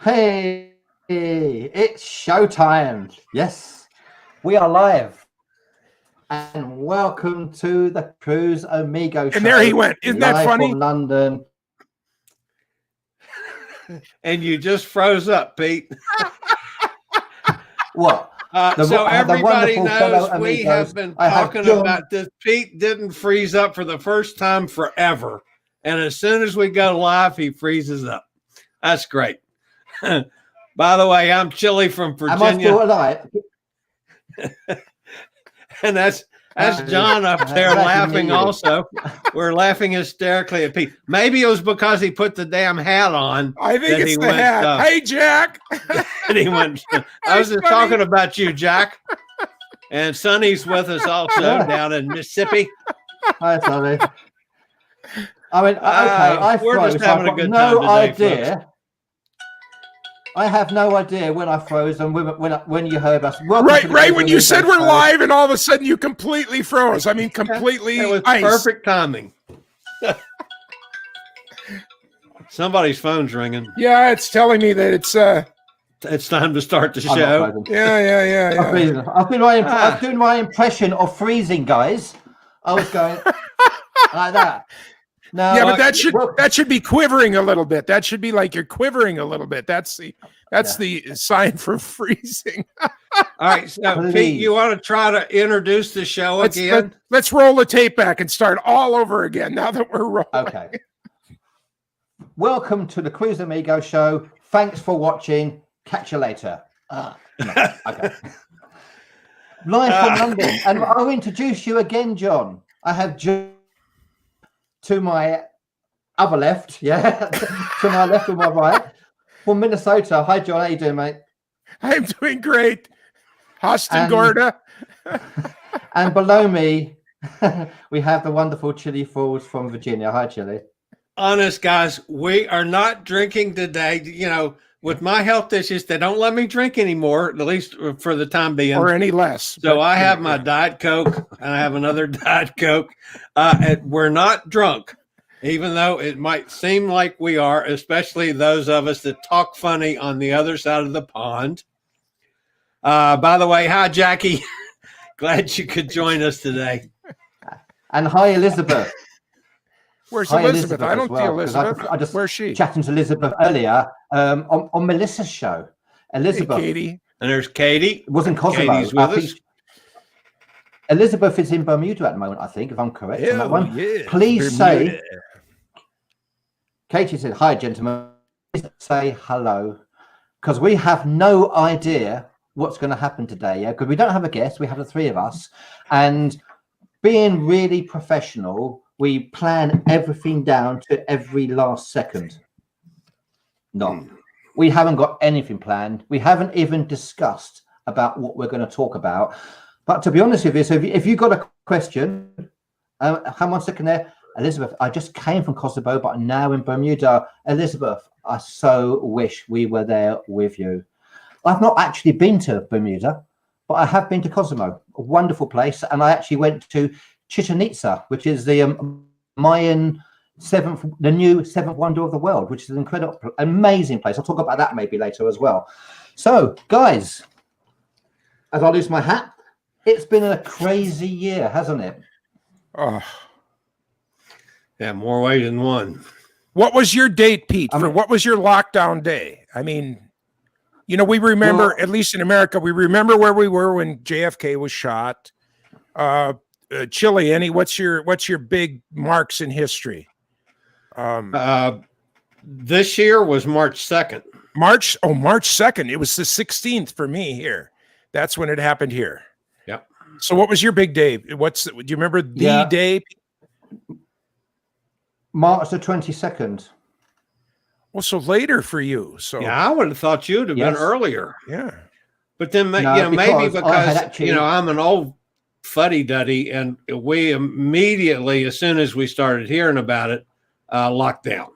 Hey, it's showtime. Yes, we are live. And welcome to the Cruise Amigo show. And there he went. Isn't that funny? From London. And you just froze up, Pete. What? So everybody knows we have been talking about this. Pete didn't freeze up for the first time forever. And as soon as we go live, he freezes up. That's great. By the way, I'm Chili from Virginia. Am I still alive? And that's John up there laughing also. We're laughing hysterically at Pete. Maybe it was because he put the damn hat on. I think it's the hat. Hey, Jack. And he went, I was just talking about you, Jack. And Sonny's with us also down in Mississippi. Hi, Sonny. I mean, okay, we're just having a good time today, folks. I have no idea when I froze and when you heard us. Right when you said we're live, and all of a sudden you completely froze. I mean, completely. It was perfect timing. Somebody's phone's ringing. Yeah, it's telling me that it's time to start the show. Yeah. I was doing my impression of freezing, guys. I was going like that. No, yeah, but that should be quivering a little bit. That should be like you're quivering a little bit. That's the sign for freezing. All right, so Pete, you want to try to introduce the show again? Let's roll the tape back and start all over again now that we're rolling. Okay. Welcome to the Cruise Amigo show. Thanks for watching. Catch you later. Okay. Live from London, and I'll introduce you again, John. I have John to my other left, to my left and my right, from Minnesota. Hi, John. How you doing, mate? I'm doing great. Austin Gorda. And below me, we have the wonderful Chili Falls from Virginia. Hi, Chili. Honest, guys, we are not drinking today. You know, with my health issues, they don't let me drink anymore, at least for the time being. Or any less. So I have my Diet Coke, and I have another Diet Coke. We're not drunk, even though it might seem like we are, especially those of us that talk funny on the other side of the pond. By the way, hi, Jackie. Glad you could join us today. And hi, Elizabeth. Where's Elizabeth? I don't see Elizabeth. I just Where's she? Chatting to Elizabeth earlier on Melissa's show. Elizabeth. Hey, Katie. And there's Katie. It wasn't Kosovo. Katie's with us. Elizabeth is in Bermuda at the moment, I think, if I'm correct on that one. Yeah. Please say, Katie said, hi, gentlemen. Please say hello, because we have no idea what's going to happen today, because we don't have a guest. We have the three of us. And being really professional, we plan everything down to every last second. No, we haven't got anything planned. We haven't even discussed about what we're going to talk about. But to be honest with you, so if you got a question, hang on a second there. Elizabeth, I just came from Kosovo, but I'm now in Bermuda. Elizabeth, I so wish we were there with you. I've not actually been to Bermuda, but I have been to Kosovo, a wonderful place. And I actually went to Chichen Itza, which is the Mayan the new seventh wonder of the world, which is an incredible, amazing place. I'll talk about that maybe later as well. So, guys, as I lose my hat, it's been a crazy year, hasn't it? Oh, yeah, more ways than one. What was your date, Pete? What was your lockdown day? I mean, you know, we remember, at least in America, we remember where we were when JFK was shot. Chile, what's your big marks in history? This year was March 2nd. March 2nd. It was the 16th for me here. That's when it happened here. Yep. So what was your big day? Do you remember the day? March the 22nd. Well, so later for you. So yeah, I would have thought you'd have been earlier. Yeah. But then, maybe because, I'm an old fuddy-duddy, and we immediately, as soon as we started hearing about it, locked down,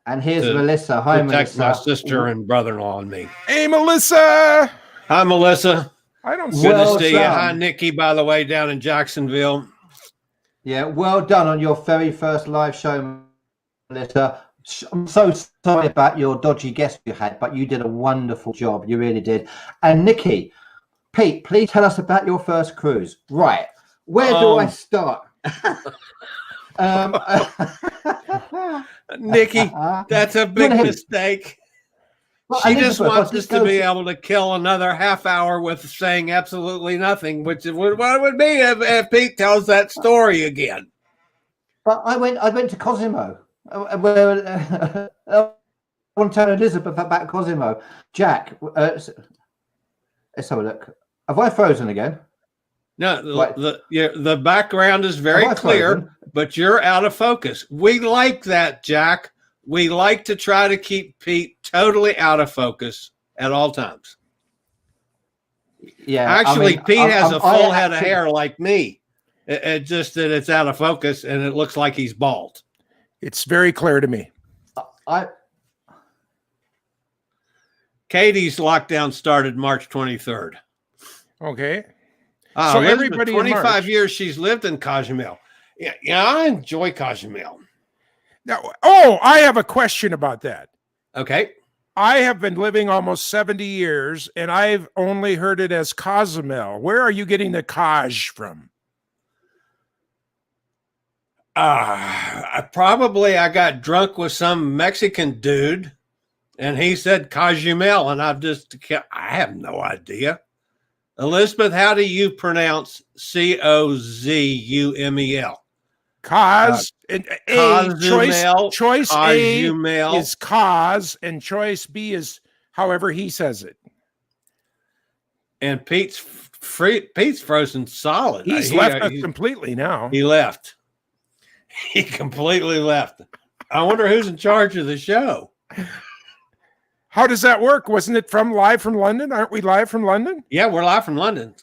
And here's Melissa. Hi, protect Melissa. my sister and brother-in-law and me. Hey, Melissa. Hi, Melissa. I don't Good to see you. Hi, Nikki, by the way, down in Jacksonville. Yeah, well done on your very first live show, Melissa. I'm so sorry about your dodgy guest you had, but you did a wonderful job. You really did. And Nikki, Pete, please tell us about your first cruise. Right. Where do I start? Nikki, that's a big mistake. Well, she just wants us to be able to kill another half hour with saying absolutely nothing, which is what it would be if Pete tells that story again. But I went to Cosimo. Where I want to tell Elizabeth about Cosimo. Jack, let's have a look. Have I frozen again? No, the background is very clear, but you're out of focus. We like that, Jack. We like to try to keep Pete totally out of focus at all times. Yeah, actually, Pete has a full head of hair like me. It just that it's out of focus and it looks like he's bald. It's very clear to me. Katie's lockdown started March 23rd. Okay. So everybody 25 years she's lived in Cozumel. Yeah, I enjoy Cozumel. Now, I have a question about that. Okay. I have been living almost 70 years, and I've only heard it as Cozumel. Where are you getting the Coj from? I got drunk with some Mexican dude, and he said Cozumel, and I have no idea. Elizabeth, how do you pronounce Cozumel? Choice Cozumel. A is cause, and choice B is however he says it. And Pete's frozen solid. He's left us completely now. He left. He completely left. I wonder who's in charge of the show. How does that work? Wasn't it live from London? Aren't we live from London? Yeah, we're live from London.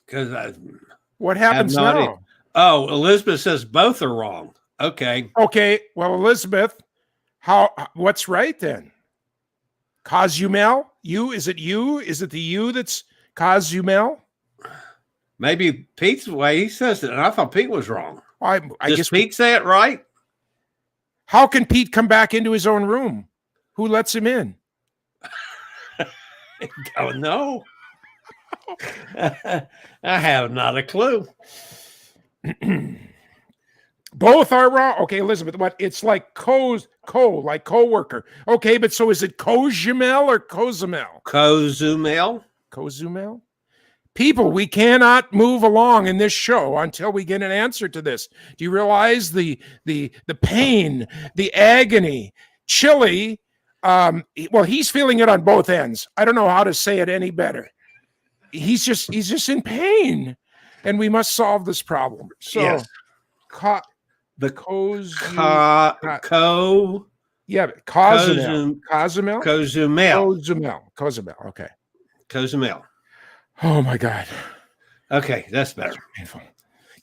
What happens now? Idea. Oh, Elizabeth says both are wrong. Okay. Okay. Well, Elizabeth, what's right then? Cozumel? Is it you? Is it the you that's Cozumel? Maybe Pete's the way he says it, and I thought Pete was wrong. I guess Pete say it right. How can Pete come back into his own room? Who lets him in? Oh no. I have not a clue. Both are wrong. Okay, Elizabeth, what? It's like like co-worker. Okay, but so is it Cozumel or Cozumel? Cozumel. Cozumel? People, we cannot move along in this show until we get an answer to this. Do you realize the pain, the agony? Chili, well, he's feeling it on both ends. I don't know how to say it any better. He's just in pain, and we must solve this problem. So, yes. Cozumel. Okay. Cozumel. Oh my God. Okay, that's better.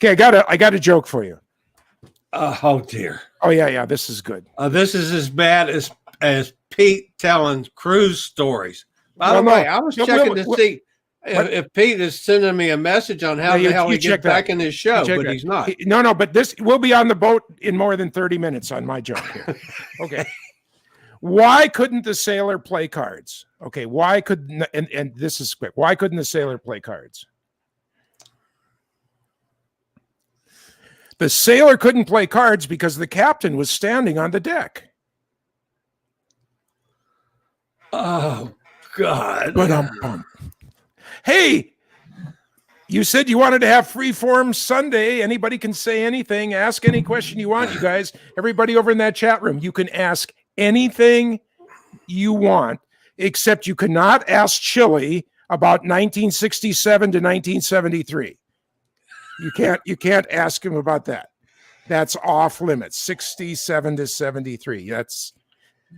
Okay, I got a joke for you. Oh dear. Oh yeah. This is good. This is as bad as Pete telling cruise stories. By the way, I was checking to see if Pete is sending me a message on how the hell he gets back in his show, but he's not. No, but this will be on the boat in more than 30 minutes on my joke here. Okay. Why couldn't the sailor play cards? Okay, and this is quick. Why couldn't the sailor play cards? The sailor couldn't play cards because the captain was standing on the deck. Oh, God. Hey, you said you wanted to have free-form Sunday. Anybody can say anything. Ask any question you want, you guys. Everybody over in that chat room, you can ask anything you want, except you cannot ask Chili about 1967 to 1973. You can't ask him about that. That's off limits. 67 to 73.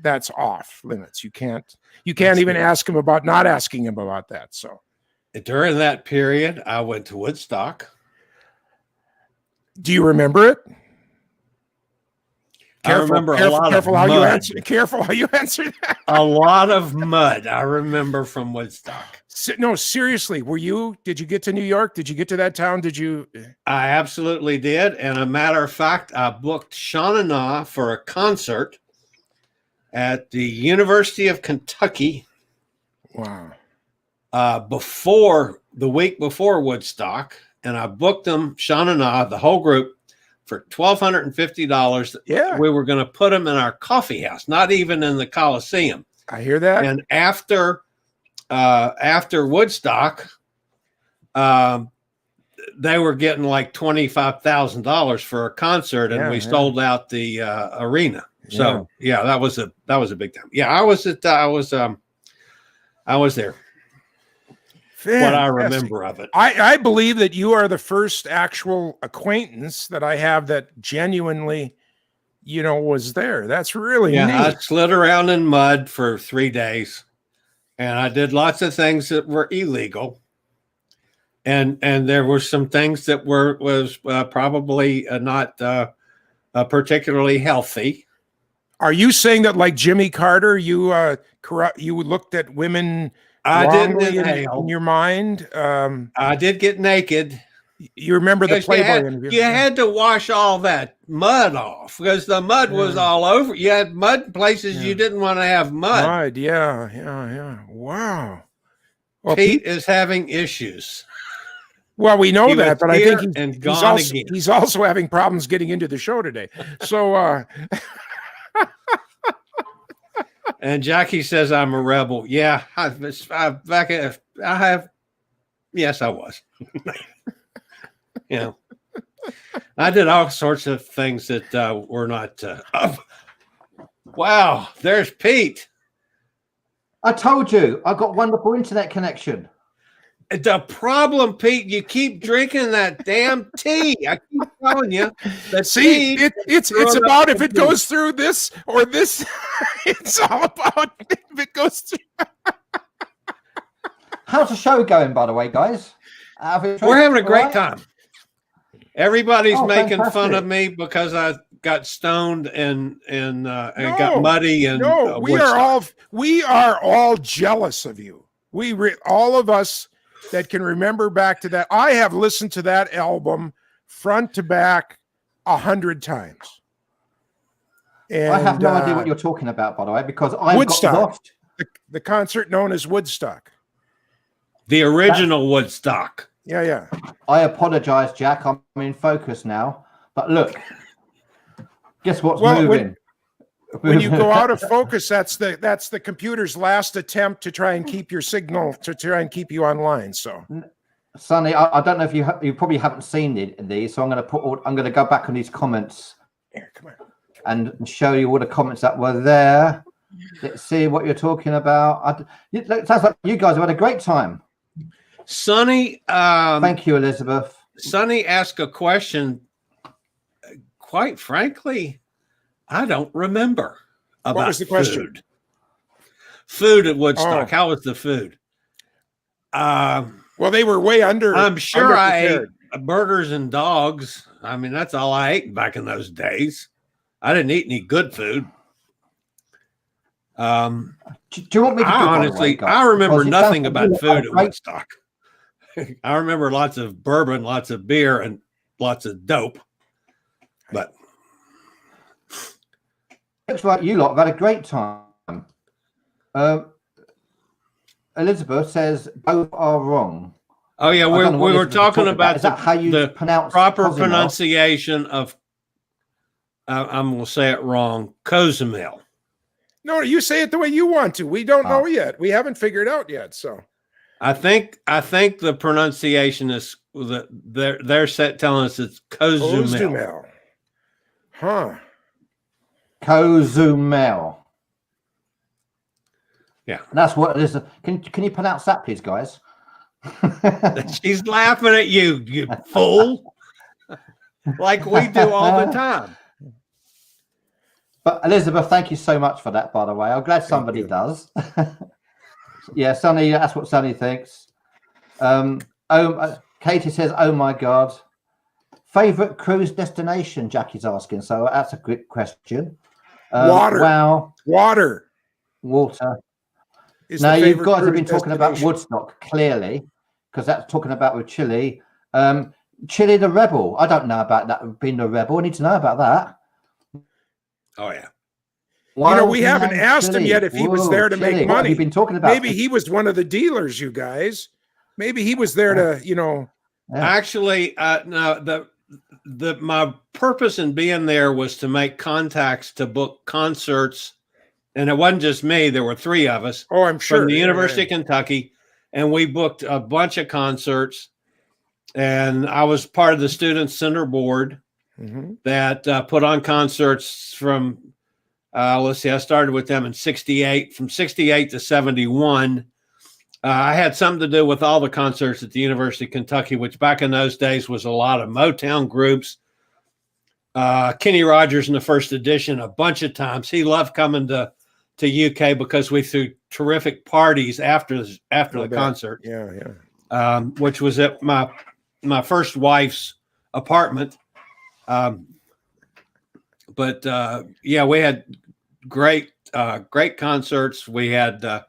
That's off limits. You can't even ask him about not asking him about that. So during that period, I went to Woodstock. Do you remember it? Careful how you answer that. A lot of mud. I remember from Woodstock. No, seriously. Did you get to New York? Did you get to that town? I absolutely did. And a matter of fact, I booked Shauna Na for a concert at the University of Kentucky. Wow. Before the week before Woodstock, and I booked them, Sean and I, the whole group, for $1,250. Yeah. We were going to put them in our coffee house, not even in the Coliseum. I hear that. And after Woodstock, they were getting like $25,000 for a concert, and we sold out the arena. So that was a big time. Yeah, I was there. Fantastic. What I remember of it. I believe that you are the first actual acquaintance that I have that genuinely, was there. That's really neat. I slid around in mud for 3 days, and I did lots of things that were illegal. And there were some things that was probably not particularly healthy. Are you saying that, like Jimmy Carter, you looked at women? I didn't in your mind. I did get naked. You remember the Playboy interview? You had to wash all that mud off because the mud was all over. You had mud places you didn't want to have mud. Yeah. Wow. Well, Pete is having issues. Well, we know that, but I think he's also having problems getting into the show today. So, and Jackie says I'm a rebel. Yeah, I was. I did all sorts of things that were not. Wow, there's Pete. I told you, I got wonderful internet connection. The problem, Pete, you keep drinking that damn tea. I keep telling you. It's about if it goes through this or this. It's all about if it goes through. How's the show going, by the way, guys? We're having a great time. Everybody's making fantastic. fun of me because I got stoned and got muddy and we are all jealous of you. All of us that can remember back to that. I have listened to that album front to back 100 times. And I have no idea what you're talking about, by the way, because I Woodstock, got lost. The concert known as Woodstock. The original Woodstock. Yeah. I apologize, Jack. I'm in focus now. But look, guess what's moving? When you go out of focus, that's the computer's last attempt to try and keep your signal, to try and keep you online. So, Sonny, I don't know if you probably haven't seen these, so I'm going to go back on these comments. Here, come on. And show you all the comments that were there. Let's see what you're talking about. It sounds like you guys have had a great time. Sonny, thank you, Elizabeth. Sonny asked a question. Quite frankly, I don't remember about what was the question? Food. Food at Woodstock. How was the food? Well, they were way under. I'm sure I ate burgers and dogs. I mean, that's all I ate back in those days. I didn't eat any good food. Do you want me to honestly, I remember nothing about food at Woodstock. I remember lots of bourbon, lots of beer, and lots of dope. But looks like you lot have had a great time. Elizabeth says both are wrong. Oh yeah, we were talking about how you pronounce proper Cozumel? Pronunciation of. I'm going to say it wrong. Cozumel. No, you say it the way you want to. We don't know yet. We haven't figured out yet. So, I think the pronunciation is that they're telling us it's Cozumel. Huh. Cozumel. Yeah, and that's what it is. Can you pronounce that, please, guys? She's laughing at you, you fool. Like we do all the time. But Elizabeth, thank you so much for that, by the way. I'm glad somebody does. Yeah, Sonny, that's what Sonny thinks. Katie says, oh my God. Favorite cruise destination, Jackie's asking. So that's a good question. Water. Wow. Water. Now, you guys have been talking about Woodstock, clearly, because that's talking about with Chile. Chile the Rebel. I don't know about that being the Rebel. I need to know about that. Oh, yeah. we haven't asked him yet if he was there to make money. What have you been talking about? Maybe he was one of the dealers, you guys. Maybe he was there to, Yeah. Actually, no, my purpose in being there was to make contacts to book concerts. And it wasn't just me. There were 3 of us. Oh, I'm sure. From the University of Kentucky. And we booked a bunch of concerts. And I was part of the Student Center Board that put on concerts from, let's see, I started with them in 68. From 68 to 71, I had something to do with all the concerts at the University of Kentucky, which back in those days was a lot of Motown groups. Kenny Rogers in the first edition a bunch of times. He loved coming to UK because we threw terrific parties after the concert. Yeah. Which was at my first wife's apartment. But we had great concerts. We had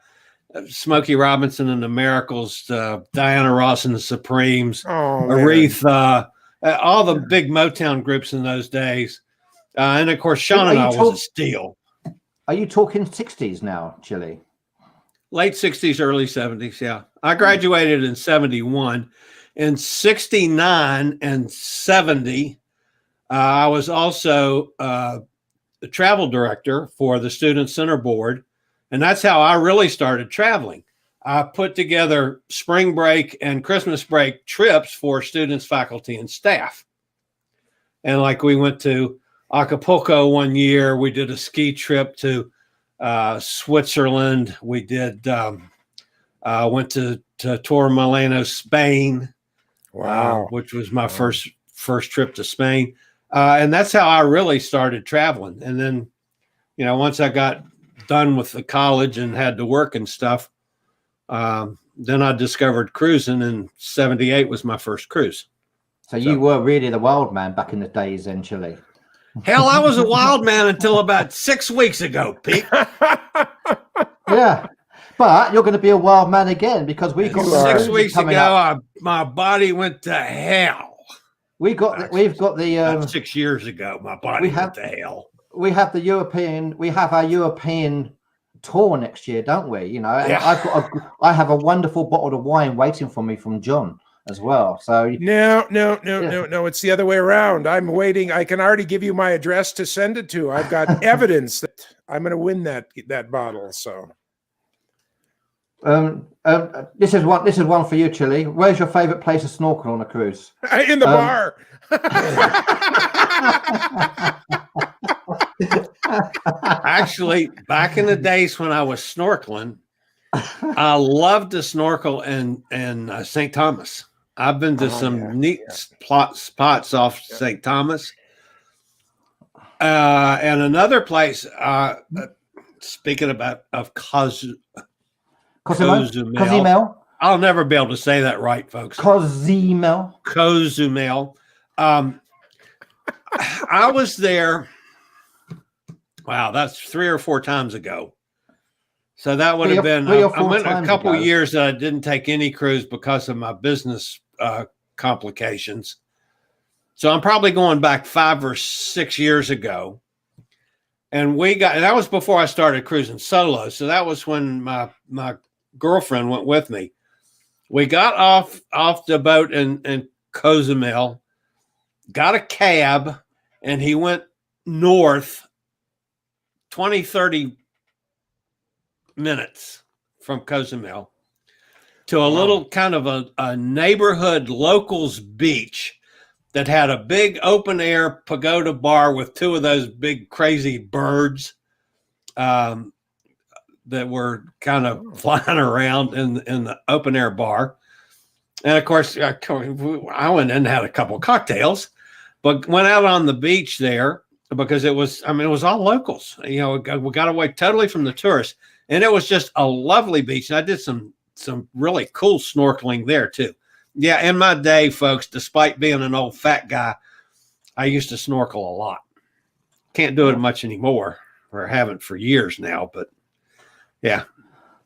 Smokey Robinson and the Miracles, Diana Ross and the Supremes, Aretha, all the big Motown groups in those days. And of course, Sean and I was a steal. Are you talking 60s now, Chili? Late 60s, early 70s, yeah. I graduated in 71. In 69 and 70, I was also the travel director for the Student Center Board. And that's how I really started traveling. I put together spring break and Christmas break trips for students, faculty, and staff. And like we went to Acapulco one year. We did a ski trip to Switzerland. We did went to Torremolinos, Spain. Wow. Which was my first trip to Spain. And that's how I really started traveling. And then, once I got done with the college and had to work and stuff, then I discovered cruising, and 78 was my first cruise. So you were really the wild man back in the days in Chile. Hell, I was a wild man until about 6 weeks ago, Pete. Yeah. But you're going to be a wild man again because we got 6 weeks ago. My body went to hell. We've got the 6 years ago. My body went to hell. We have our European tour next year, don't we? And I have a wonderful bottle of wine waiting for me from John as well. So no, it's the other way around. I'm waiting. I can already give you my address to send it to. I've got evidence that I'm going to win that bottle. So this is one for you, Chili. Where's your favorite place to snorkel on a cruise? In the bar. Actually, back in the days when I was snorkeling, I loved to snorkel in St. Thomas. I've been to some neat spots off St. Thomas. And another place, speaking of Cozumel. I'll never be able to say that right, folks. Cozumel. I was there. Wow, that's 3 or 4 times ago. So that would have been. I went a couple years that I didn't take any cruise because of my business complications. So I'm probably going back 5 or 6 years ago. And that was before I started cruising solo. So that was when my girlfriend went with me. We got off the boat in Cozumel, got a cab, and he went north 20, 30 minutes from Cozumel to a little kind of a neighborhood locals beach that had a big open air pagoda bar with 2 of those big crazy birds that were kind of flying around in the open air bar. And of course, I went in and had a couple cocktails, but went out on the beach there because it was all locals. We got away totally from the tourists, and it was just a lovely beach. And I did some really cool snorkeling there too. Yeah, in my day, folks, despite being an old fat guy, I used to snorkel a lot. Can't do it much anymore, or haven't for years now, but yeah.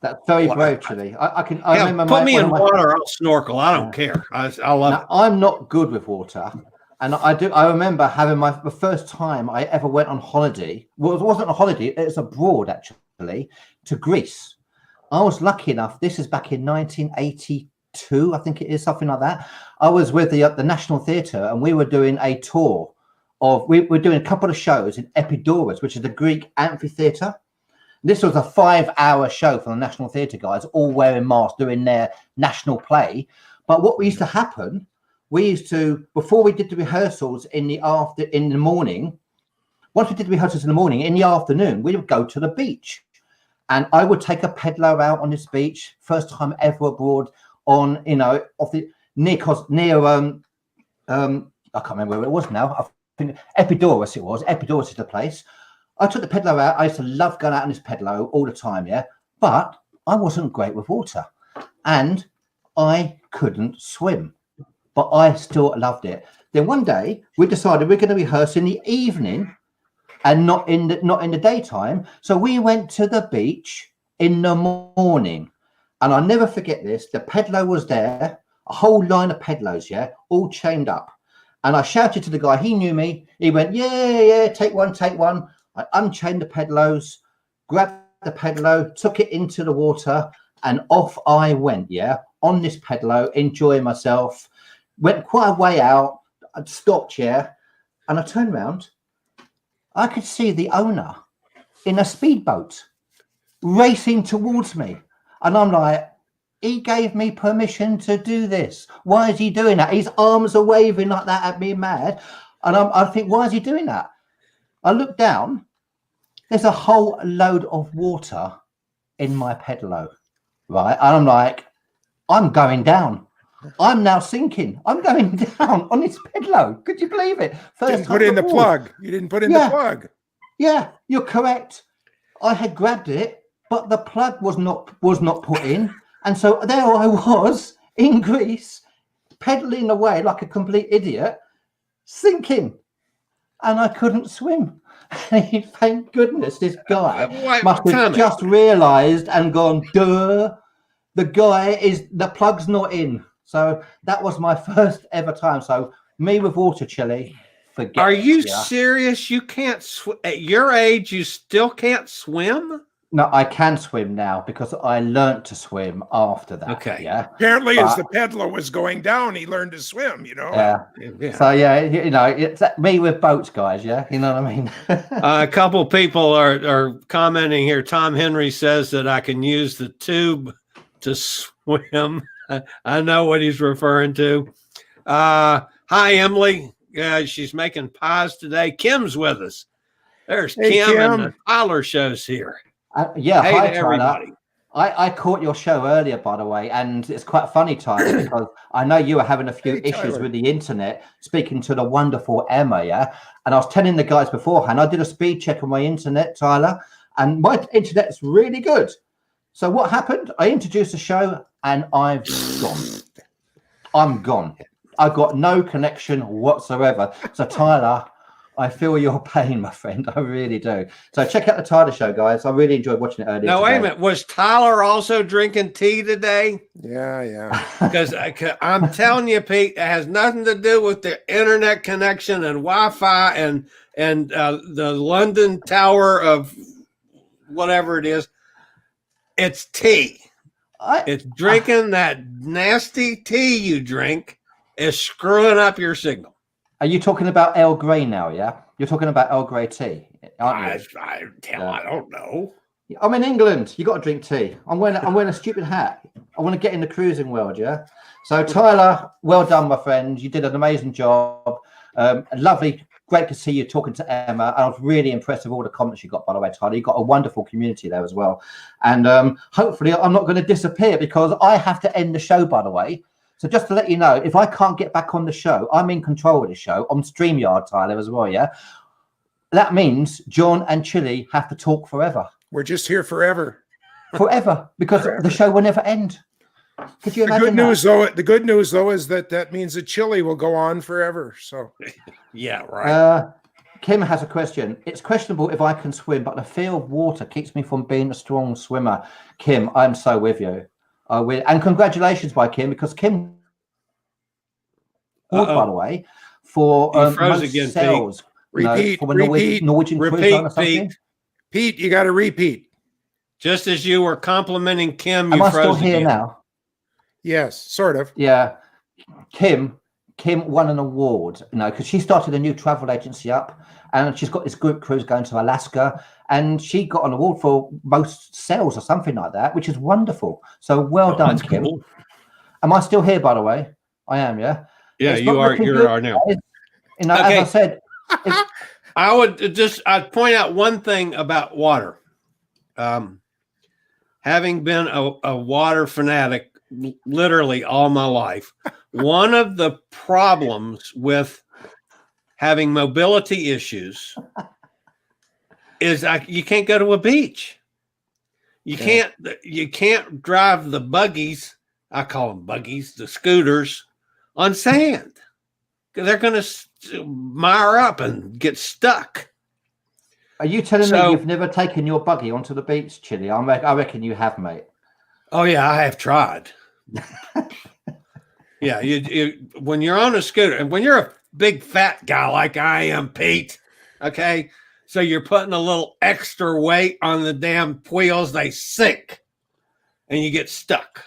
That's very brave, Chili. I remember put me in water, I'll snorkel. I don't care. I love it. I'm not good with water, And I remember having the first time I ever went on holiday. Well, it wasn't a holiday, it was abroad actually, to Greece. I was lucky enough, this is back in 1982, I think it is, something like that. I was with the National Theatre, and we were doing a tour we were doing a couple of shows in Epidaurus, which is the Greek amphitheatre. This was a 5-hour show for the National Theatre guys, all wearing masks, doing their national play. But what used to happen, we used to, before we did the rehearsals in the morning, once we did the rehearsals in the morning, in the afternoon, we would go to the beach. And I would take a peddler out on this beach, first time ever abroad, on, off the near I can't remember where it was now. I think Epidaurus it was. Epidaurus is the place. I took the peddler out. I used to love going out on this peddler all the time, yeah. But I wasn't great with water, and I couldn't swim, but I still loved it. Then one day we decided we're going to rehearse in the evening and not in the daytime. So we went to the beach in the morning, and I'll never forget this. The peddler was there, a whole line of peddlers, yeah, all chained up. And I shouted to the guy. He knew me. He went, yeah, take one, take one. I unchained the pedlos, grabbed the pedalo, took it into the water, and off I went, yeah, on this pedalo, enjoying myself. Went quite a way out. I'd stopped, yeah, and I turned around. I could see the owner in a speedboat racing towards me. And I'm like, he gave me permission to do this. Why is he doing that? His arms are waving like that at me, mad. And I think, why is he doing that? I look down. There's a whole load of water in my pedalo, right? And I'm like, I'm going down. I'm now sinking. I'm going down on this pedalo. Could you believe it? Didn't put in the plug. You didn't put in the plug. Yeah, you're correct. I had grabbed it, but the plug was not put in. And so there I was in Greece, pedaling away like a complete idiot, sinking. And I couldn't swim. Thank goodness this guy must have just realised and gone, duh, the plug's not in. So that was my first ever time. So me with water, Chili, forget. Are you serious? You can't at your age, you still can't swim? No, I can swim now because I learned to swim after that. Okay. Yeah. Apparently, as the peddler was going down, he learned to swim, Yeah. So, it's me with boats, guys. Yeah. You know what I mean? A couple people are commenting here. Tom Henry says that I can use the tube to swim. I know what he's referring to. Hi, Emily. She's making pies today. Kim's with us. There's Kim. And the Tyler show's here. Hey, hi, everybody. I caught your show earlier, by the way, and it's quite funny, Tyler, because I know you were having a few issues with the internet, speaking to the wonderful Emma, yeah? And I was telling the guys beforehand, I did a speed check on my internet, Tyler, and my internet's really good. So what happened? I introduced the show, and I've gone. I'm gone. I've got no connection whatsoever. So, Tyler, I feel your pain, my friend. I really do. So check out the Tyler show, guys. I really enjoyed watching it earlier. No, wait a minute. Was Tyler also drinking tea today? Yeah. Because I'm telling you, Pete, it has nothing to do with the internet connection and Wi-Fi and the London Tower of whatever it is. It's tea. It's drinking that nasty tea you drink is screwing up your signal. Are you talking about Earl Grey now? Yeah, you're talking about Earl Grey tea, aren't you? I don't know. I'm in England. You got to drink tea. I'm wearing a stupid hat. I want to get in the cruising world. Yeah. So Tyler, well done, my friend. You did an amazing job. Lovely, great to see you talking to Emma. I was really impressed with all the comments you got. By the way, Tyler, you got a wonderful community there as well. And hopefully, I'm not going to disappear because I have to end the show. By the way. So just to let you know, if I can't get back on the show, I'm in control of the show on StreamYard, Tyler, as well, yeah? That means John and Chili have to talk forever. We're just here forever. Forever, because the show will never end. Could you imagine The good news, though, is that means that Chili will go on forever. So, yeah, right. Kim has a question. It's questionable if I can swim, but the fear of water keeps me from being a strong swimmer. Kim, I'm so with you. And congratulations by Kim, because Kim, by the way, for You froze most again, Pete. sales. Repeat, from a repeat, Norwegian cruise repeat, line or something. Pete. Pete, you got to repeat. Just as you were complimenting Kim, you Am I froze still here again. now? Yes, sort of. Yeah. Kim won an award, because she started a new travel agency up, and she's got this group cruise going to Alaska, and she got an award for most sales or something like that, which is wonderful. So well done, That's Kim. cool. Am I still here, by the way? I am, yeah. Yeah, It's you not are. looking You good, are now. guys. Okay. As I said, I'd point out one thing about water. Having been a water fanatic literally all my life, one of the problems with having mobility issues is you can't go to a beach. You can't drive the buggies. I call them buggies, the scooters, on sand. They're going to mire up and get stuck. are you telling me you've never taken your buggy onto the beach, Chili? I reckon you have, mate. Oh yeah, I have tried. Yeah, you when you're on a scooter, and when you're a big fat guy like I am, Pete, okay, so you're putting a little extra weight on the damn wheels, they sink, and you get stuck.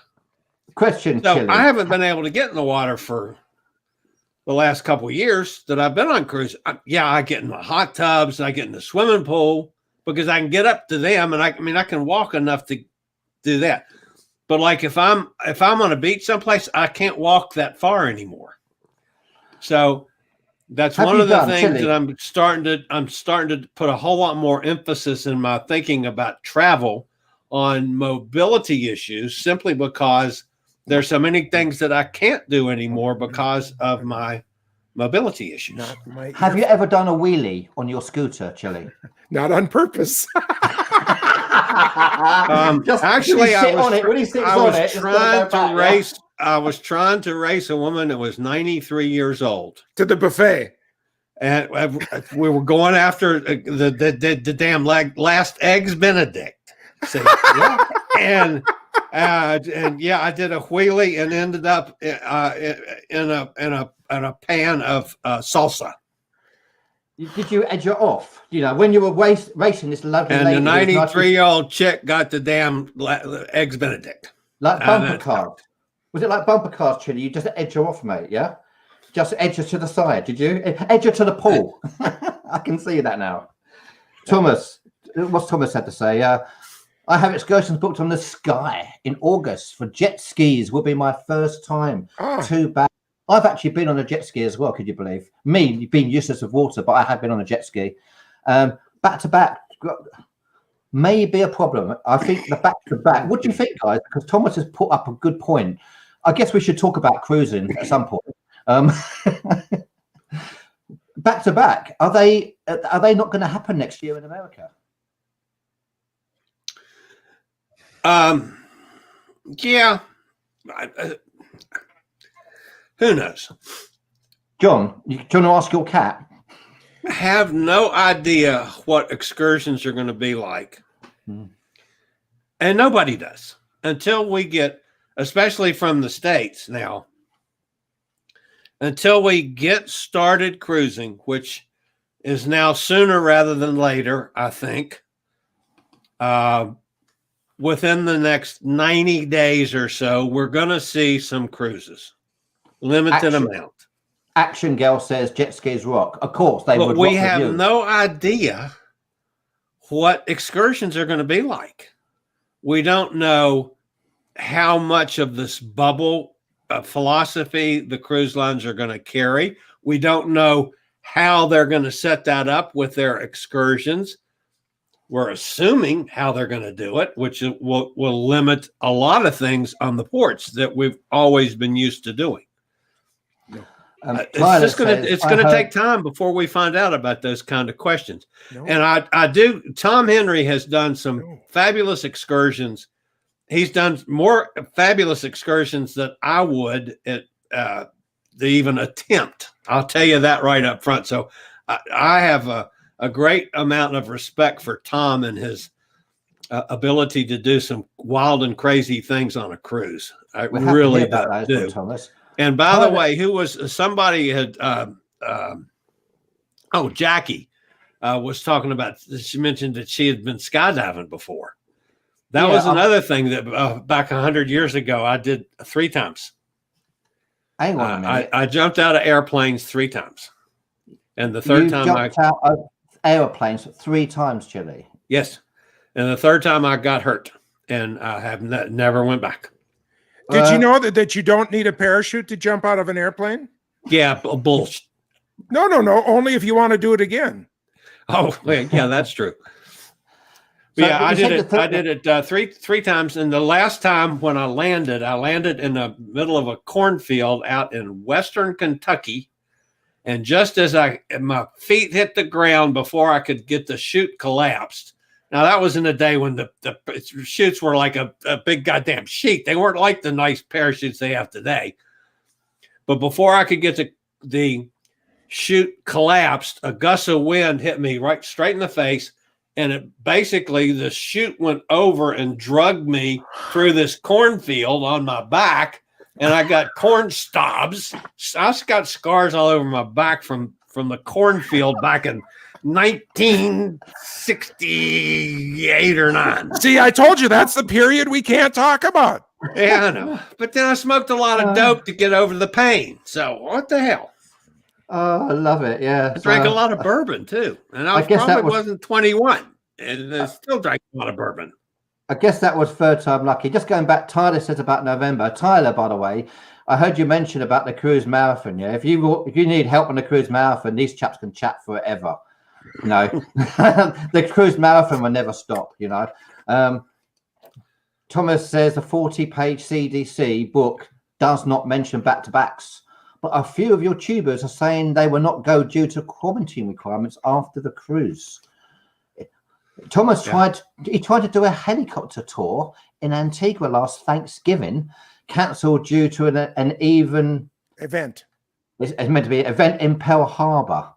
Question, So Chili. I haven't been able to get in the water for the last couple of years that I've been on cruise. I get in the hot tubs, I get in the swimming pool because I can get up to them, and I can walk enough to do that. But like if I'm on a beach someplace, I can't walk that far anymore. So that's one of the things that I'm starting to put a whole lot more emphasis in my thinking about travel on mobility issues, simply because there's so many things that I can't do anymore because of my mobility issues. Have you ever done a wheelie on your scooter, Chili? Not on purpose. Actually, I was trying to race a woman that was 93 years old to the buffet, and we were going after the damn last eggs Benedict. See? And I did a wheelie and ended up in a pan of salsa. Did you edge it off? When you were racing this lovely and lady. And the 93-year-old chick got the damn eggs Benedict. Like bumper cars. Was it like bumper cars, Chili? You just edge her off, mate, yeah? Just edge her to the side, did you? Edge her to the pool. I can see that now. Thomas, what's Thomas had to say? I have excursions booked on the Sky in August for jet skis. Will be my first time. Too bad. I've actually been on a jet ski as well, could you believe? Me being useless of water, but I have been on a jet ski. Back to back may be a problem. I think the back to back. What do you think, guys? Because Thomas has put up a good point. I guess we should talk about cruising at some point. Back to back. Are they not going to happen next year in America? Yeah. Who knows? John, do you want to ask your cat? I have no idea what excursions are going to be like. And nobody does until we get, especially from the States now, until we get started cruising, which is now sooner rather than later, I think. Within the next 90 days or so, we're going to see some cruises. Limited amount. Action Girl says jet skis rock. Of course, they would. But we have no idea what excursions are going to be like. We don't know how much of this bubble philosophy the cruise lines are going to carry. We don't know how they're going to set that up with their excursions. We're assuming how they're going to do it, which will limit a lot of things on the ports that we've always been used to doing. It's going to take time before we find out about those kind of questions. And I do. Tom Henry has done some fabulous excursions. He's done more fabulous excursions than I would to even attempt. I'll tell you that right up front. So I have a great amount of respect for Tom and his ability to do some wild and crazy things on a cruise. I really do. Thomas. And by the way, somebody had Jackie was talking about. She mentioned that she had been skydiving before. That was another thing that back 100 years ago I did 3 times. Hang on a minute. I jumped out of airplanes 3 times, and the third time I jumped out of airplanes 3 times, Chili. Yes, and the third time I got hurt, and I have never went back. Did you know that you don't need a parachute to jump out of an airplane? Yeah, bullshit. No. Only if you want to do it again. Oh, yeah, that's true. So yeah, I did it 3 times, and the last time when I landed in the middle of a cornfield out in western Kentucky, and just as my feet hit the ground before I could get the chute collapsed. Now that was in the day when the chutes were like a big goddamn sheet. They weren't like the nice parachutes they have today. But before I could get the chute collapsed, a gust of wind hit me right straight in the face. And the chute went over and drugged me through this cornfield on my back. And I got corn stabs. I got scars all over my back from the cornfield back in 1968 or 9. See, I told you that's the period we can't talk about. Yeah, I know. But then I smoked a lot of dope to get over the pain. So what the hell? Oh, I love it. Yeah. I drank a lot of bourbon too. And I wasn't 21. And I still drank a lot of bourbon. I guess that was third time lucky. Just going back, Tyler says about November. Tyler, by the way, I heard you mention about the cruise marathon. Yeah, if you need help on the cruise marathon, these chaps can chat forever. You know, the cruise marathon will never stop. You know, Thomas says a 40-page CDC book does not mention back-to-backs, but a few of your tubers are saying they will not go due to quarantine requirements after the cruise. Thomas tried to do a helicopter tour in Antigua last Thanksgiving, cancelled due to an event. It's meant to be an event in Pearl Harbor.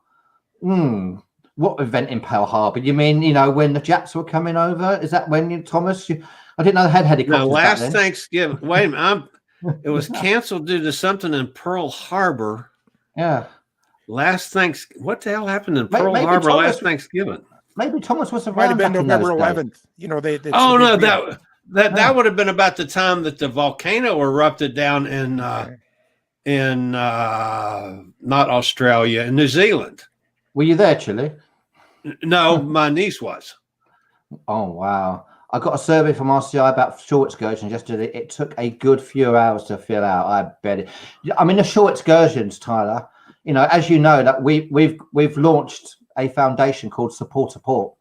What event in Pearl Harbor? You mean, when the Japs were coming over? Is that when Thomas? I didn't know they had helicopters. No, last Thanksgiving. Wait a minute. It was canceled due to something in Pearl Harbor. Yeah. What the hell happened in Pearl Harbor last Thanksgiving? Maybe Thomas was around. Might have been November 11th. That would have been about the time that the volcano erupted down in not Australia, in New Zealand. Were you there, Chile? No, my niece was. Oh wow! I got a survey from RCI about short excursions yesterday. It took a good few hours to fill out. I bet it. I mean, the short excursions, Tyler. As you know, that we've launched a foundation called Support,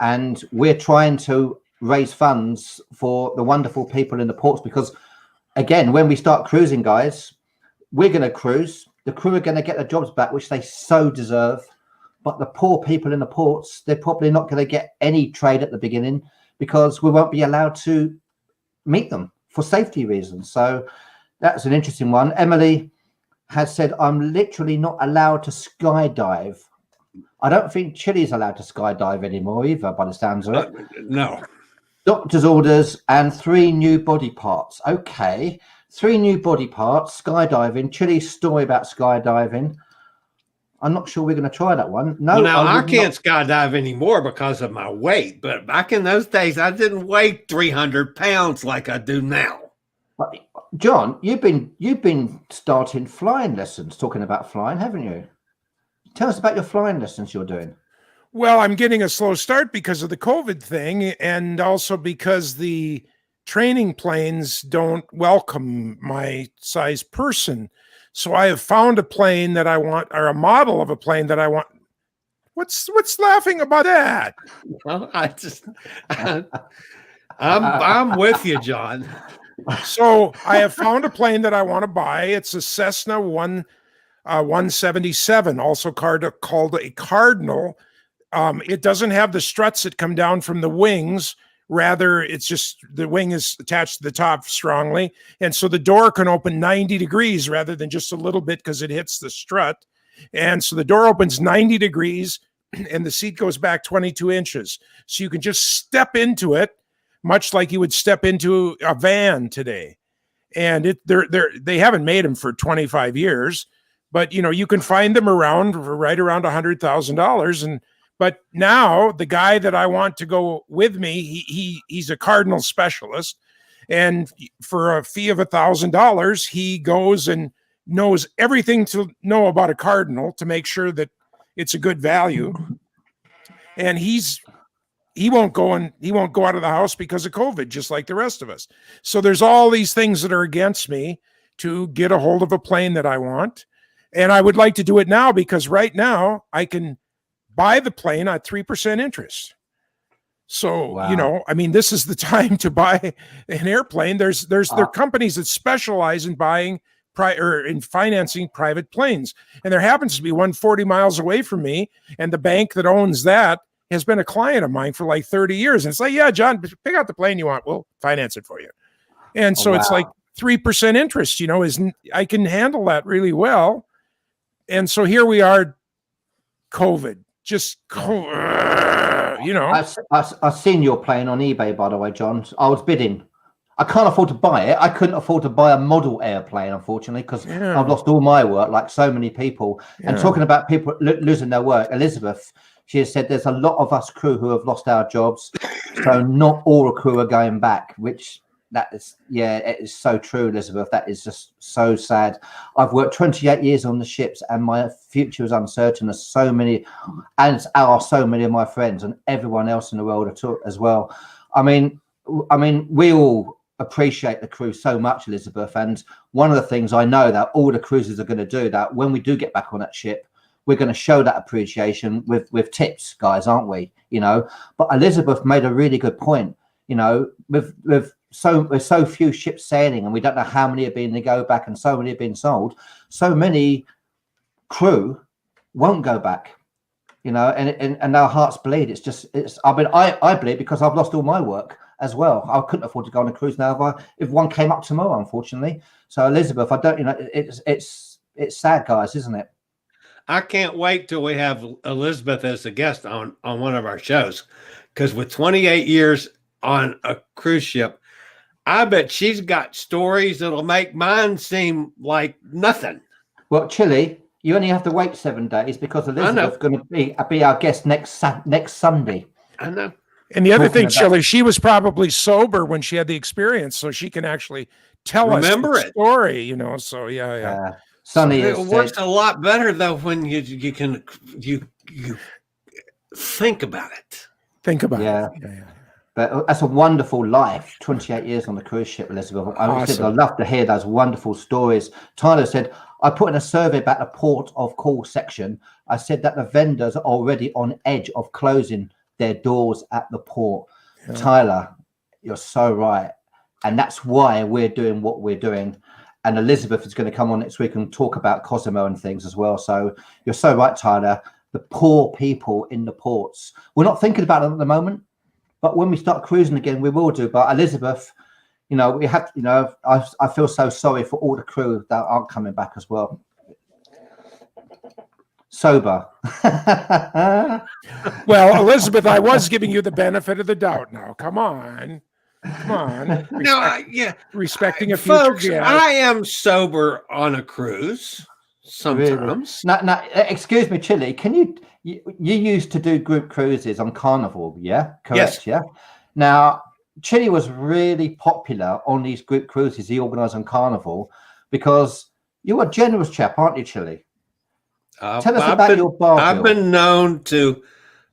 and we're trying to raise funds for the wonderful people in the ports, because again, when we start cruising, guys, we're going to cruise, the crew are going to get their jobs back, which they so deserve, but the poor people in the ports, they're probably not going to get any trade at the beginning because we won't be allowed to meet them for safety reasons. So that's an interesting one. Emily has said, I'm literally not allowed to skydive. I don't think Chile's allowed to skydive anymore either, by the sounds of it. No. Doctor's orders and 3 new body parts. Okay. 3 new body parts, skydiving. Chile's story about skydiving. I'm not sure we're going to try that one. No, I can't skydive anymore because of my weight. But back in those days, I didn't weigh 300 pounds like I do now. But John, you've been starting flying lessons, talking about flying, haven't you? Tell us about your flying lessons you're doing. Well, I'm getting a slow start because of the COVID thing, and also because the training planes don't welcome my size person. So I have found a plane that I want, or a model of a plane that I want. What's laughing about that? Well, I'm with you, John. So I have found a plane that I want to buy. It's a Cessna 177, also called a Cardinal. It doesn't have the struts that come down from the wings. Rather, it's just the wing is attached to the top strongly. And so the door can open 90 degrees rather than just a little bit because it hits the strut. And so the door opens 90 degrees and the seat goes back 22 inches. So you can just step into it, much like you would step into a van today. And they haven't made them for 25 years. but you can find them around right around $100,000. But now the guy that I want to go with me, he's a cardinal specialist, and for a fee of $1,000, he goes and knows everything to know about a cardinal to make sure that it's a good value. And he won't go out of the house because of COVID, just like the rest of us. So there's all these things that are against me to get a hold of a plane that I want. And I would like to do it now because right now I can buy the plane at 3% interest. So, Wow. this is the time to buy an airplane. There are companies that specialize in buying in financing private planes. And there happens to be one 40 miles away from me. And the bank that owns that has been a client of mine for like 30 years. And it's like, yeah, John, pick out the plane you want. We'll finance it for you. And so it's like 3% interest, I can handle that really well. And so here we are, COVID, I've seen your plane on eBay, by the way, John. I was bidding. I can't afford to buy it. I couldn't afford to buy a model airplane, unfortunately, because I've lost all my work, like so many people. Yeah. And talking about people losing their work, Elizabeth, she has said there's a lot of us crew who have lost our jobs. So not all the crew are going back, which it is so true, Elizabeth. That is just so sad. I've worked 28 years on the ships and my future is uncertain, as so many of my friends and everyone else in the world as well. I mean, we all appreciate the crew so much, Elizabeth. And one of the things I know that all the cruisers are going to do, that when we do get back on that ship, we're going to show that appreciation with tips, guys, aren't we? But Elizabeth made a really good point. With so few ships sailing, and we don't know how many are being to go back, and so many have been sold. So many crew won't go back, and our hearts bleed. I bleed because I've lost all my work as well. I couldn't afford to go on a cruise now if one came up tomorrow, unfortunately. So Elizabeth, it's sad, guys, isn't it? I can't wait till we have Elizabeth as a guest on one of our shows, because with 28 years on a cruise ship, I bet she's got stories that'll make mine seem like nothing. Well, Chili, you only have to wait 7 days because Elizabeth's going to be our guest next Sunday. I know. And the other thing, Chili, she was probably sober when she had the experience, so she can actually tell us the story, So yeah. Sunny, it works a lot better though when you think about it. Think about it. Yeah. But that's a wonderful life, 28 years on the cruise ship, Elizabeth. I'd love to hear those wonderful stories. Tyler said, I put in a survey about the port of call section. I said that the vendors are already on edge of closing their doors at the port. Yeah. Tyler, you're so right. And that's why we're doing what we're doing. And Elizabeth is going to come on next week and talk about Cosimo and things as well. So you're so right, Tyler. The poor people in the ports. We're not thinking about it at the moment. But when we start cruising again, we will do. But Elizabeth, we have, I feel so sorry for all the crew that aren't coming back as well. Sober. Well, Elizabeth, I was giving you the benefit of the doubt now. Come on. Respecting a future folks, guest. I am sober on a cruise sometimes. Really? Now, excuse me, Chili, can you used to do group cruises on Carnival, yeah? Correct, yes. Yeah? Now, Chili was really popular on these group cruises he organised on Carnival because you're a generous chap, aren't you, Chili? Tell us about your bar bill. I've been known to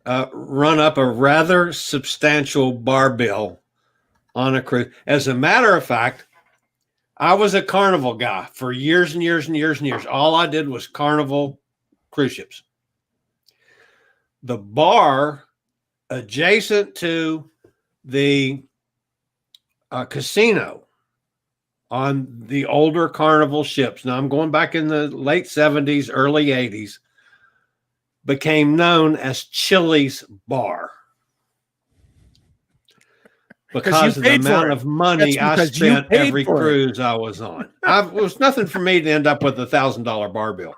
run up a rather substantial bar bill on a cruise. As a matter of fact, I was a Carnival guy for years and years and years and years. All I did was Carnival cruise ships. The bar adjacent to the casino on the older Carnival ships, now I'm going back in the late 70s, early 80s, became known as Chili's Bar. Because of the amount of money I spent every cruise I was on. It was nothing for me to end up with $1,000 bar bill.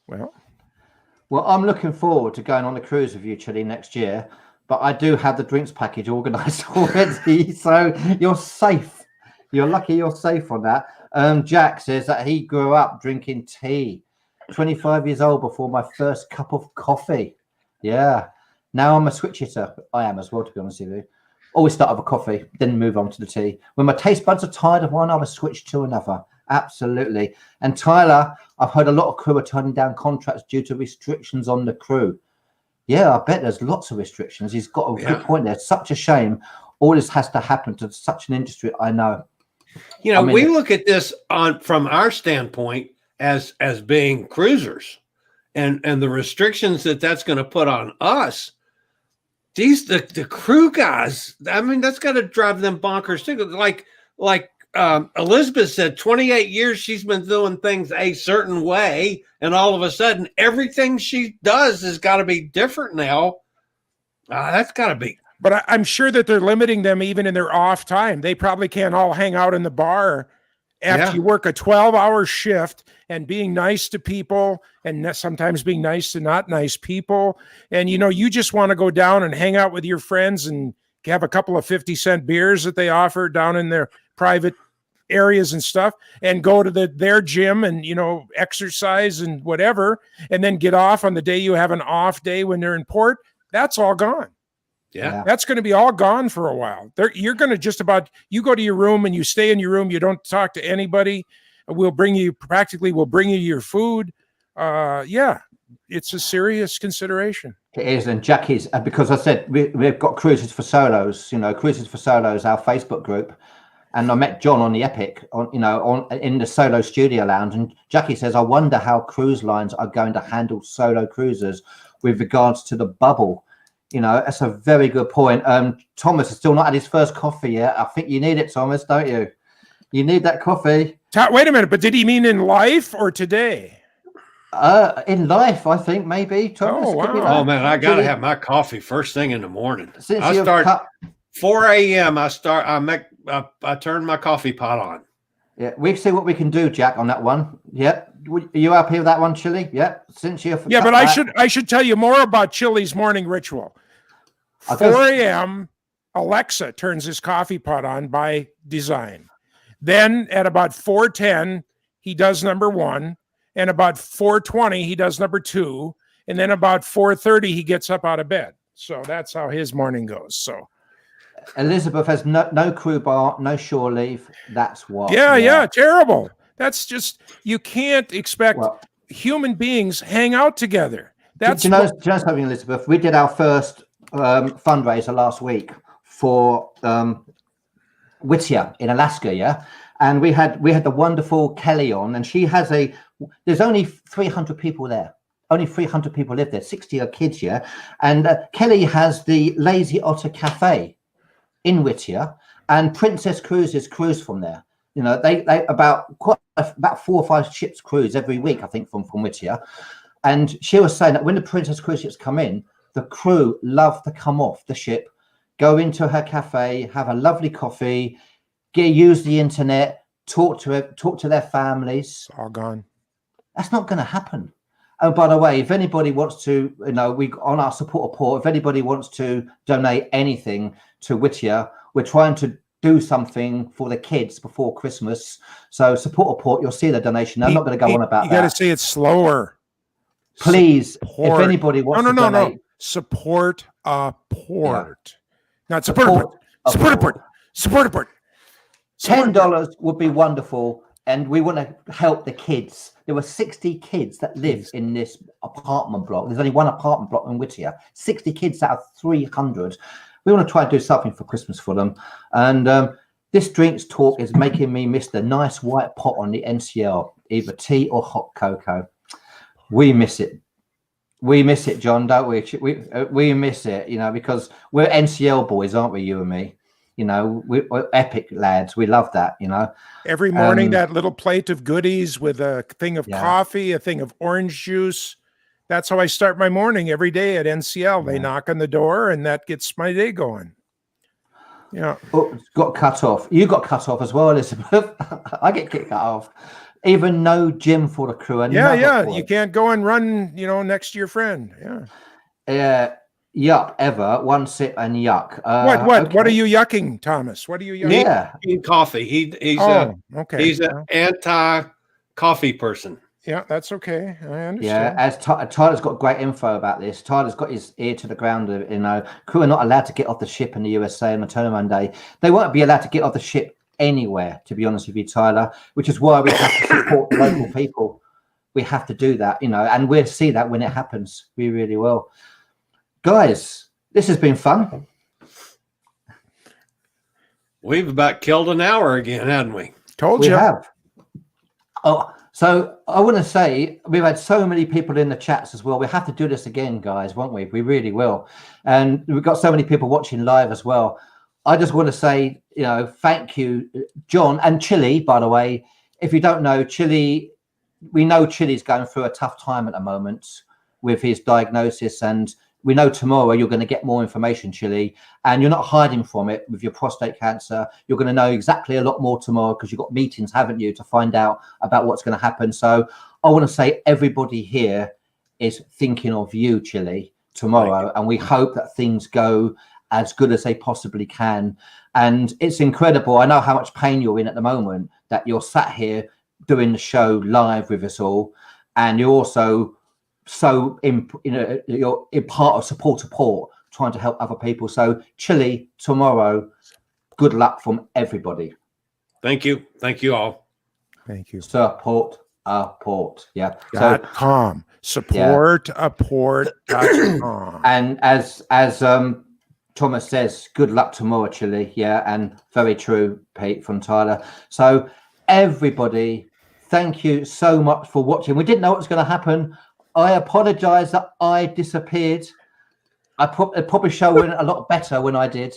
Well, I'm looking forward to going on a cruise with you, Chili, next year. But I do have the drinks package organised already, so you're safe. You're lucky you're safe on that. Jack says that he grew up drinking tea. 25 years old before my first cup of coffee. Yeah. Now I'm a switch hitter. I am as well, to be honest with you. Always start with a coffee, then move on to the tea. When my taste buds are tired of one, I will switch to another. Absolutely. And Tyler, I've heard a lot of crew are turning down contracts due to restrictions on the crew. Yeah, I bet there's lots of restrictions. He's got a good point there. It's such a shame. All this has to happen to such an industry. I know. You know, we look at this from our standpoint as being cruisers, and the restrictions that's going to put on us. The crew guys, I mean, that's got to drive them bonkers too. Like Elizabeth said, 28 years she's been doing things a certain way, and all of a sudden everything she does has got to be different now. That's got to be. But I'm sure that they're limiting them even in their off time. They probably can't all hang out in the bar after you work a 12-hour shift and being nice to people, and sometimes being nice to not nice people. And, you know, you just want to go down and hang out with your friends and have a couple of 50-cent beers that they offer down in their private areas and stuff, and go to their gym and, you know, exercise and whatever, and then get off on the day you have an off day when they're in port. That's all gone. Yeah. That's going to be all gone for a while. You're going to you go to your room and you stay in your room. You don't talk to anybody. We'll bring you your food. Yeah, it's a serious consideration. It is. And Jackie's, because I said we've got Cruises for Solos, you know, Cruises for Solos, our Facebook group. And I met John on the Epic, in the Solo Studio Lounge. And Jackie says, I wonder how cruise lines are going to handle solo cruisers with regards to the bubble. You know, that's a very good point. Thomas has still not had his first coffee yet. I think you need it, Thomas, don't you? You need that coffee. Wait a minute, but did he mean in life or today? In life, I think, maybe. Thomas, oh, wow. Oh, man, I got to have my coffee first thing in the morning. Since I start 4 a.m. I turn my coffee pot on. Yeah, we see what we can do, Jack, on that one. Yeah. Are you happy with that one, Chili? Yeah. Since you're but I should tell you more about Chili's morning ritual. 4 a.m. Alexa turns his coffee pot on by design. Then at about 4:10, he does number 1, and about 4:20 he does number 2, and then about 4:30 he gets up out of bed. So that's how his morning goes. So Elizabeth has no crew bar, no shore leave. That's what. Yeah, terrible. That's just, you can't expect human beings hang out together. That's do you know something, Elizabeth? We did our first fundraiser last week for Whittier in Alaska, yeah, and we had the wonderful Kelly on, and she has there's only 300 people there. Only 300 people live there. 60 are kids, yeah, and Kelly has the Lazy Otter Cafe in Whittier, and Princess Cruises cruise from there. You know, they about 4 or 5 ships cruise every week, I think, from Whittier. And she was saying that when the Princess cruise ships come in, the crew love to come off the ship, go into her cafe, have a lovely coffee, use the internet, talk to their families. It's all gone. That's not going to happen. Oh, by the way, if anybody wants to, you know, we on our support report, if anybody wants to donate anything to Whittier, we're trying to do something for the kids before Christmas. So support report, you'll see the donation. I'm not going to go on about that. You got to say it slower. Please, if anybody wants to donate. No. Support a port. Yeah. Not support a port. $10 would be wonderful. And we want to help the kids. There were 60 kids that live in this apartment block. There's only one apartment block in Whittier. 60 kids out of 300. We want to try and do something for Christmas for them. And this drinks talk is making me miss the nice white pot on the NCL, either tea or hot cocoa. We miss it. We miss it, John, don't we? We miss it, you know, because we're NCL boys, aren't we, you and me? You know, we're epic lads. We love that, you know. Every morning, that little plate of goodies with a thing of coffee, a thing of orange juice. That's how I start my morning every day at NCL. They knock on the door, and that gets my day going. Yeah. Oh, got cut off. You got cut off as well, Elizabeth. I get cut off. Even no gym for the crew. Yeah. You can't go and run, you know, next to your friend. Yeah. Yuck, ever. One sip and yuck. What are you yucking, Thomas? What are you yucking? Coffee. He's an anti-coffee person. Yeah, that's okay. I Yeah, understand. as Tyler's got great info about this. Tyler's got his ear to the ground. You know, crew are not allowed to get off the ship in the USA on the turnaround day. They won't be allowed to get off the ship anywhere, to be honest with you, Tyler, which is why we have to support the local people. We have to do that, you know, and we'll see that when it happens. We really will. Guys, this has been fun. We've about killed an hour again, haven't we? Told We you. have. Oh, so I want to say we've had so many people in the chats as well. We have to do this again, guys, won't we? We really will. And we've got so many people watching live as well. I just want to say, you know, thank you, John, and Chile, by the way. If you don't know, Chile, we know Chile's going through a tough time at the moment with his diagnosis, and we know tomorrow you're going to get more information, Chile, and you're not hiding from it with your prostate cancer. You're going to know exactly a lot more tomorrow because you've got meetings, haven't you, to find out about what's going to happen. So I want to say everybody here is thinking of you, Chile, tomorrow, and we hope that things go as good as they possibly can. And it's incredible. I know how much pain you're in at the moment, that you're sat here doing the show live with us all, and you're also you're in part of support trying to help other people. So Chile, tomorrow, good luck from everybody. Thank you all. Thank you. Support. Yeah. .com. Supportaport.com. And as Thomas says, good luck tomorrow, Chile. Yeah, and very true, Pete, from Tyler. So everybody, thank you so much for watching. We didn't know what was going to happen. I apologize that I disappeared. I probably show went a lot better when I did.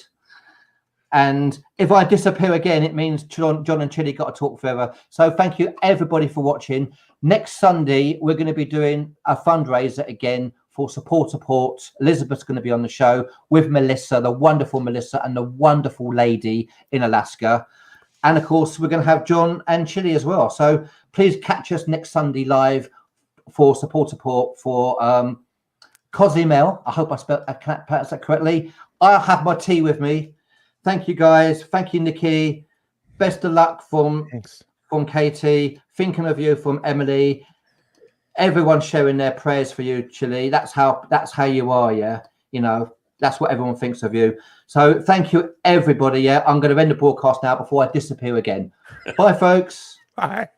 And if I disappear again, it means John and Chili got to talk forever. So thank you everybody for watching. Next Sunday, we're going to be doing a fundraiser again for Support. Elizabeth's going to be on the show with Melissa, the wonderful Melissa, and the wonderful lady in Alaska. And of course, we're going to have John and Chili as well. So please catch us next Sunday live for Support for Cozumel. I hope I pronounced that correctly. I'll have my tea with me. Thank you, guys. Thank you, Nikki. Best of luck from Katie. Thinking of you from Emily. Everyone sharing their prayers for you, Chili. That's how you are, yeah. You know, that's what everyone thinks of you. So thank you, everybody. Yeah, I'm going to end the broadcast now before I disappear again. Bye, folks. Bye.